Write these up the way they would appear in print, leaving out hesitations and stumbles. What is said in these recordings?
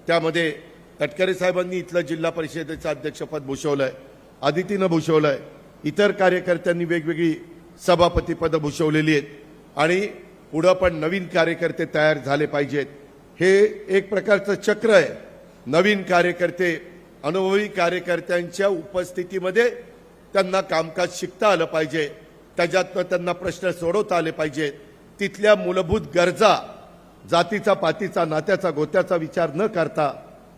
त्यामध्ये तटकरे साहेबांनी इथलं जिल्हा परिषदेचं अध्यक्षपद भूषवलंय, आदितीनं भूषवलंय, इतर कार्यकर्त्यांनी वेगवेगळी सभापतीपदं भूषवलेली आहेत आणि पुढं पण नवीन कार्यकर्ते तयार झाले पाहिजेत. हे एक प्रकारचं चक्र आहे. नवीन कार्यकर्ते अनुभवी कार्यकर्त्यांच्या उपस्थितीमध्ये त्यांना कामकाज शिकता आलं पाहिजे, त्याच्यातनं त्यांना प्रश्न सोडवता आले पाहिजेत. तिथल्या मूलभूत गरजा जातीचा पातीचा नात्याचा गोत्याचा विचार न करता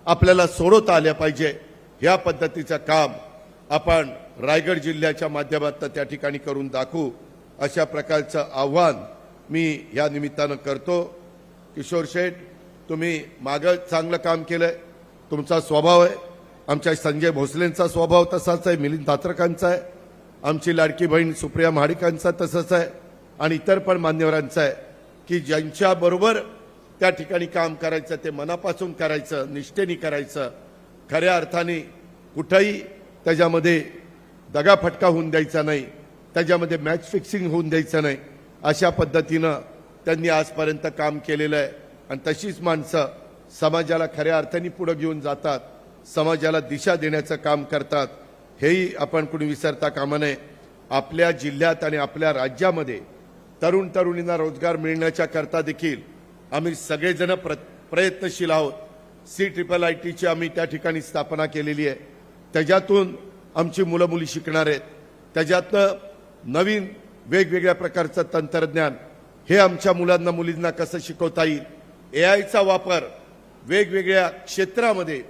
आपल्याला सोडवता आल्या पाहिजे. या पद्धतीचं काम आपण रायगड जिल्ह्याच्या माध्यमातून त्या ठिकाणी करून दाखवू, अशा प्रकारचं आव्हान मी या निमित्तानं करतो. किशोर शेठ, तुम्ही मागं चांगलं काम केलंय, तुमचा स्वभाव आहे. आमच्या संजय भोसलेंचा स्वभाव तसाच आहे, मिलिंद धात्रकांचा आहे, आमची लाडकी बहीण सुप्रिया महाडिकांचा तसंच आहे आणि इतर पण मान्यवरांचा आहे की ज्यांच्याबरोबर त्या ठिकाणी काम करायचं ते मनापासून करायचं, निष्ठेने करायचं, खऱ्या अर्थाने कुठंही त्याच्यामध्ये दगाफटका होऊन द्यायचा नाही, त्याच्यामध्ये मॅच फिक्सिंग होऊन द्यायचं नाही. अशा पद्धतीनं त्यांनी आजपर्यंत काम केलेलं आहे आणि तशीच माणसं समाजाला खऱ्या अर्थाने पुढे घेऊन जातात, समाजाला दिशा देण्याचं काम करतात. हेही आपण कुणी विसरता कामा नये. आपल्या जिल्ह्यात आणि आपल्या राज्यामध्ये तरुण तरुणींना रोजगार मिळण्याच्या करता देखील आम्ही सगळेजण प्रयत्नशील आहोत. CIIITची आम्ही त्या ठिकाणी स्थापना केलेली आहे. त्याच्यातून आमची मुलं मुली शिकणार आहेत. त्याच्यातनं नवीन वेगवेगळ्या प्रकारचं तंत्रज्ञान हे आमच्या मुलांना मुलींना कसं शिकवता येईल, AIचा वापर वेगवेगळ्या क्षेत्रामध्ये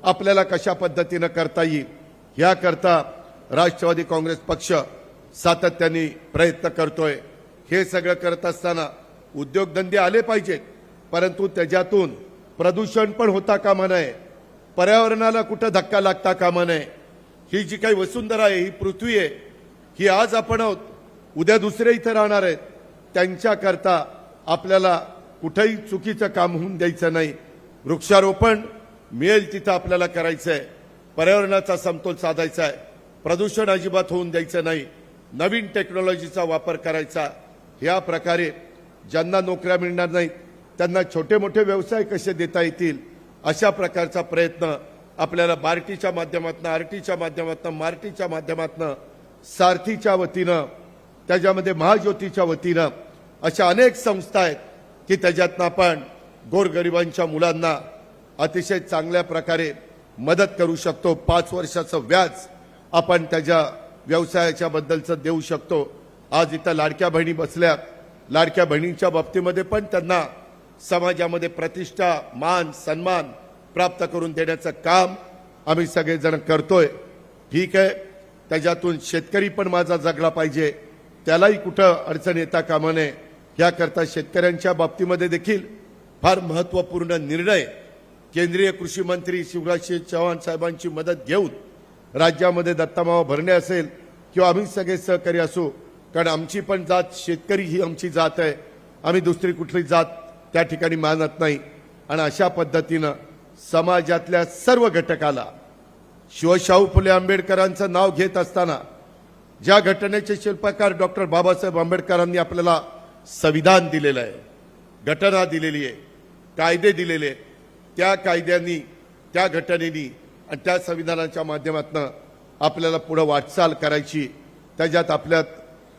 आपल्याला कशा पद्धतीनं करता येईल, याकरता राष्ट्रवादी काँग्रेस पक्ष सातत्याने प्रयत्न करतोय. हे सगळं करत असताना उद्योगधंदे आले पाहिजेत, परंतु त्याच्यातून प्रदूषण पण होता कामा नये, पर्यावरणाला कुठं धक्का लागता कामा नये. ही जी काही वसुंधरा आहे, ही पृथ्वी आहे, ही आज आपण आहोत, उद्या दुसरे इथे राहणार आहेत. त्यांच्याकरता आपल्याला कुठेही चुकीचं काम होऊन द्यायचं नाही. वृक्षारोपण मिळेल तिथं आपल्याला करायचं आहे, पर्यावरणाचा समतोल साधायचा आहे, प्रदूषण अजिबात होऊन द्यायचं नाही, नवीन टेक्नॉलॉजीचा वापर करायचा. या प्रकारे ज्यांना नोकऱ्या मिळणार नाहीत त्यांना छोटे मोठे व्यवसाय कसे देता येतील, अशा प्रकारचा प्रयत्न आपल्याला बार्टीच्या माध्यमातून, आरटीच्या माध्यमातून, मार्टीच्या माध्यमातून, सारथीच्या वतीनं, त्याच्यामध्ये महाज्योतीच्या वतीनं अशा अनेक संस्था आहेत की त्याच्यातनं आपण गोरगरिबांच्या मुलांना अतिशय चांगल्या प्रकारे मदत करू शकतो. 5 वर्षाचं व्याज आपण त्याच्या व्यवसायाच्या बद्दलचं देऊ शकतो. आज इथं लाडक्या बहिणी बसल्या, लाडक्या बहिणींच्या बाबतीमध्ये पण त्यांना समाजामध्ये प्रतिष्ठा, मान, सन्मान प्राप्त करून देण्याचं काम आम्ही सगळेजण करतोय. ठीक आहे, त्याच्यातून शेतकरी पण माझा जगला पाहिजे, त्यालाही कुठं अडचण येता कामा नये. याकरता शेतकऱ्यांच्या बाबतीमध्ये देखील फार महत्त्वपूर्ण निर्णय केंद्रीय कृषी मंत्री शिवराजसिंह चौहान साहेबांची मदत घेऊन राज्यामध्ये दत्तामावा भरणे असेल किंवा आम्ही सगळे सहकारी असू, कारण आमची पण जात शेतकरी ही आमची जात आहे, आम्ही दुसरी कुठली जात त्या ठिकाणी मानत नाही. आणि अशा पद्धतीनं समाजातल्या सर्व घटकाला शिवशाहू फुले आंबेडकरांचं नाव घेत असताना ज्या घटनेचे शिल्पकार डॉक्टर बाबासाहेब आंबेडकरांनी आपल्याला संविधान दिलेलं आहे, घटना दिलेली आहे, कायदे दिलेले आहेत, त्या कायद्यांनी, त्या घटनेनी आणि त्या संविधानाच्या माध्यमातून आपल्याला पुढे वाटचाल करायची. त्याच्यात आपल्यात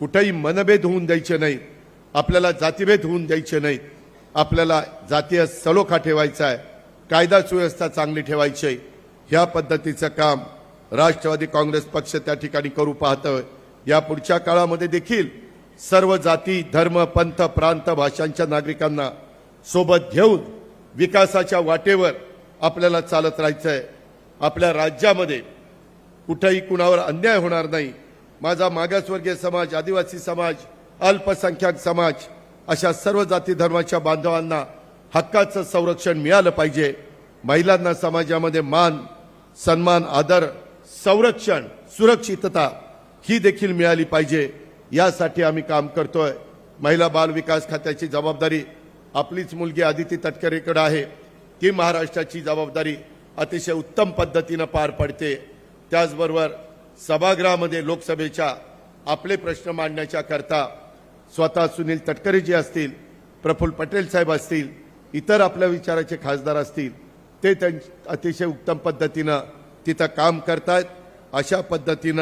कुठेही मनभेद होऊन द्यायचे नाहीत, आपल्याला जातीभेद होऊन द्यायचे नाहीत, आपल्याला जातीय सलोखा ठेवायचा आहे, कायदा सुव्यवस्था चांगली ठेवायची आहे. ह्या पद्धतीचं काम राष्ट्रवादी काँग्रेस पक्ष त्या ठिकाणी करू पाहतोय. या पुढच्या काळामध्ये देखील सर्व जाती, धर्म, पंथ, प्रांत, भाषांच्या नागरिकांना सोबत घेऊन विकासाच्या वाटेवर आपल्याला चालत राहायचं आहे. आपल्या राज्यामध्ये कुठेही कुणावर अन्याय होणार नाही. माझा मागासवर्गीय समाज, आदिवासी समाज, अल्पसंख्याक समाज अशा सर्व जाती धर्माच्या बांधवांना हक्काचं संरक्षण मिळालं पाहिजे. महिलांना समाजामध्ये मान, सन्मान, आदर, संरक्षण, सुरक्षितता ही देखील मिळाली पाहिजे. यासाठी आम्ही काम करतोय. महिला बाल विकास खात्याची जबाबदारी आपलीच मुलगी आदिती तटकरेकडे आहे. ती महाराष्ट्राची जबाबदारी अतिशय उत्तम पद्धतीने पार पडते. त्याचबरोबर सभागृहामध्ये लोकसभेच्या आपले प्रश्न मांडण्याच्या करता स्वतः सुनील तटकरे जी असतील, प्रफुल्ल पटेल साहेब असतील, इतर आपल्या विचाराचे खासदार असतील, ते अतिशय उत्तम पद्धतीनं तिथं काम करतायत. अशा पद्धतीनं